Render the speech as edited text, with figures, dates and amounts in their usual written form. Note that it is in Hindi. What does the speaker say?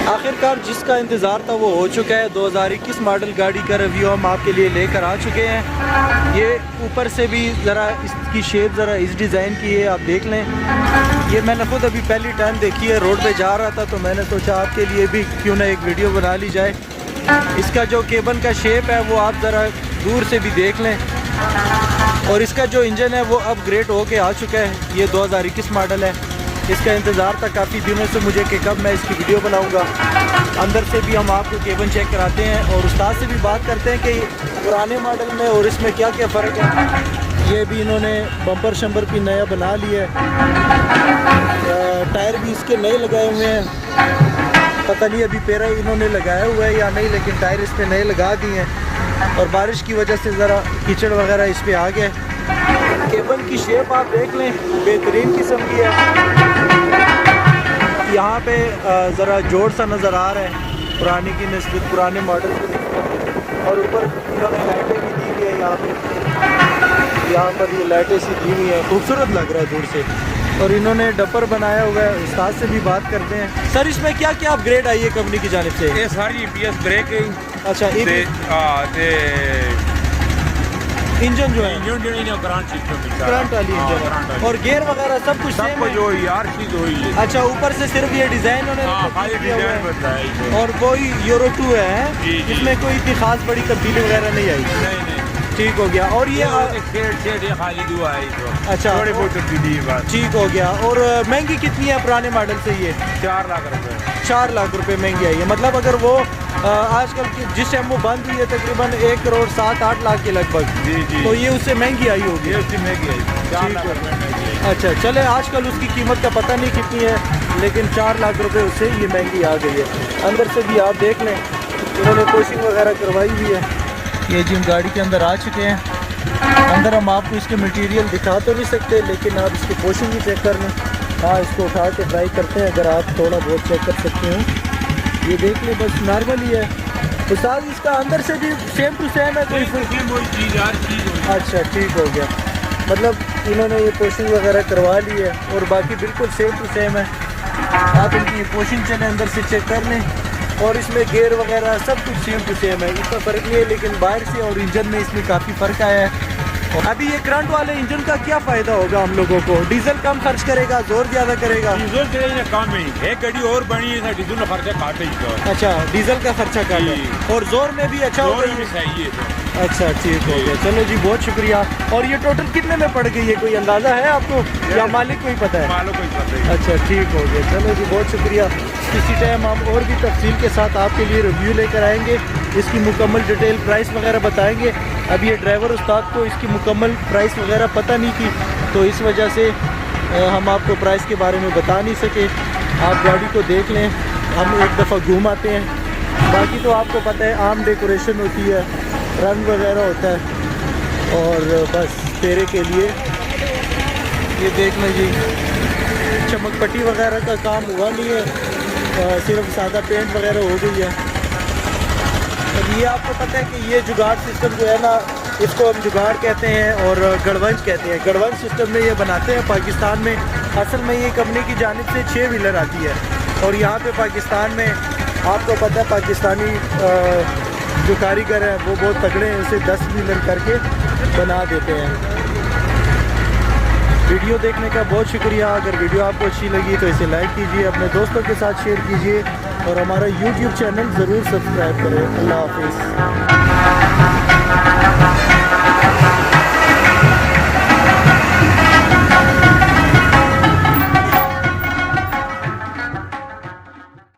आखिरकार जिसका इंतज़ार था वो हो चुका है। 2021 मॉडल गाड़ी का रिव्यू हम आपके लिए लेकर आ चुके हैं। ये ऊपर से भी ज़रा इसकी शेप ज़रा इस डिज़ाइन की है, आप देख लें। ये मैंने खुद अभी पहली टाइम देखी है, रोड पे जा रहा था तो मैंने सोचा आपके लिए भी क्यों ना एक वीडियो बना ली जाए। इसका जो केबन का शेप है वो आप ज़रा दूर से भी देख लें। और इसका जो इंजन है वो अपग्रेड होके आ चुका है। ये 2021 मॉडल है। इसका इंतज़ार था काफ़ी दिनों से मुझे कि कब मैं इसकी वीडियो बनाऊंगा। अंदर से भी हम आपको केबन चेक कराते हैं और उस्ताद से भी बात करते हैं कि पुराने मॉडल में और इसमें क्या क्या फ़र्क है। ये भी इन्होंने बम्पर शम्पर भी नया बना लिया है। टायर भी इसके नए लगाए हुए हैं। पता नहीं अभी पेरा इन्होंने लगाया हुआ है या नहीं, लेकिन टायर इस पर नए लगा दिए हैं। और बारिश की वजह से ज़रा कीचड़ वगैरह इस पर आ गया। केबन की शेप आप देख लें, बेहतरीन किस्म की है। यहाँ पे ज़रा जोड़ सा नज़र आ रहा है पुरानी की निस्बत, पुराने मॉडल की निस्बत। और ऊपर इन्होंने लाइटें भी दी हुई है यहाँ पर ये लाइटें सी दी हुई हैं, खूबसूरत लग रहा है दूर से। और इन्होंने डपर बनाया हुआ है। उस्ताद से भी बात करते हैं। सर इसमें क्या क्या अपग्रेड आई है कंपनी की जानिब से? ये सारी EPS ब्रेकिंग, अच्छा इंजन जो है करंट वाली इंजन और गियर वगैरह सब कुछ सेम है। जो यार चीज हुई है। अच्छा, ऊपर से सिर्फ ये डिजाइन उन्होंने और कोई यूरो 2 है, इसमें कोई इतनी खास बड़ी तब्दीली वगैरह नहीं आई। नहीं ठीक हो गया। और ये खाली दुआ है तो अच्छा थोड़ी बहुत तब्दीली बात ठीक हो गया। और महंगी कितनी है पुराने मॉडल से? ये 4 लाख रुपए 4 लाख रुपए महंगी आई है। मतलब अगर वो आजकल की जिस टाइम वो बंद हुई है तकरीबन 1 करोड़ 7-8 लाख के लगभग, जी तो ये उससे महंगी आई होगी। ये उससे महंगी आई 4 लाख रुपए महंगी आई। अच्छा चले, आजकल उसकी कीमत का पता नहीं कितनी है, लेकिन 4 लाख रुपए उससे ये महंगी आ गई है। अंदर से भी आप देख लें, इन्होंने कोशिंग वगैरह करवाई हुई है। ये जी हम गाड़ी के अंदर आ चुके हैं। अंदर हम आपको इसके मटेरियल दिखा तो नहीं सकते, लेकिन आप इसकी पोशिंग भी चेक कर लें। हाँ, इसको उठा के ट्राई करते हैं अगर आप थोड़ा बहुत चेक कर सकते हो। ये देख लें, बस नॉर्मल ही है। तो साथ इसका अंदर से भी सेम टू सेम है, कोई चीज़। अच्छा ठीक हो गया। मतलब इन्होंने ये पोशिंग वगैरह करवा ली है और बाकी बिल्कुल सेम टू सेम है। आप इनकी ये पोशिंग चलें अंदर से चेक कर लें। और इसमें गियर वगैरह सब कुछ सेम टू सेम है, इतना फ़र्क नहीं है। लेकिन बाहर से और इंजन में इसमें काफ़ी फ़र्क आया है। अभी ये करंट वाले इंजन का क्या फ़ायदा होगा हम लोगों को? डीजल कम खर्च करेगा, जोर ज़्यादा करेगा? डीजल से कम है, एक गाड़ी और बनी है, डीजल का खर्चा काटे ही। अच्छा, डीजल का खर्चा काटे और जोर में भी अच्छा होगा। सही है। अच्छा ठीक हो गया, चलो जी बहुत शुक्रिया। और ये टोटल कितने में पड़ गई है, कोई अंदाज़ा है आपको या मालिक को ही पता है? मालिक को ही पता है। अच्छा ठीक हो गया, चलो जी बहुत शुक्रिया। किसी टाइम हम और भी तफसील के साथ आपके लिए रिव्यू लेकर आएंगे, इसकी मुकम्मल डिटेल प्राइस वगैरह बताएंगे। अब ये ड्राइवर उस्ताद को इसकी मुकम्मल प्राइस वगैरह पता नहीं थी, तो इस वजह से हम आपको प्राइस के बारे में बता नहीं सके। आप गाड़ी को देख लें, हम एक दफ़ा घूम आते हैं। बाकी तो आपको पता है आम डेकोरेशन होती है, रंग वगैरह होता है और बस फेरे के लिए। ये देख लें जी, चमक पट्टी वगैरह का काम हुआ नहीं है, सिर्फ सादा पेंट वगैरह हो गई है। अब ये आपको पता है कि ये जुगाड़ सिस्टम जो है ना, इसको हम जुगाड़ कहते हैं और गड़वंश कहते हैं। गड़वंश सिस्टम में ये बनाते हैं पाकिस्तान में। असल में ये कंपनी की जानिब से 6 व्हीलर आती है और यहाँ पे पाकिस्तान में आपको पता है पाकिस्तानी जो कारीगर हैं वो बहुत तगड़े हैं, उसे 10 व्हीलर करके बना देते हैं। वीडियो देखने का बहुत शुक्रिया। अगर वीडियो आपको अच्छी लगी तो इसे लाइक कीजिए, अपने दोस्तों के साथ शेयर कीजिए और हमारा YouTube चैनल ज़रूर सब्सक्राइब करें। अल्लाह हाफिज़।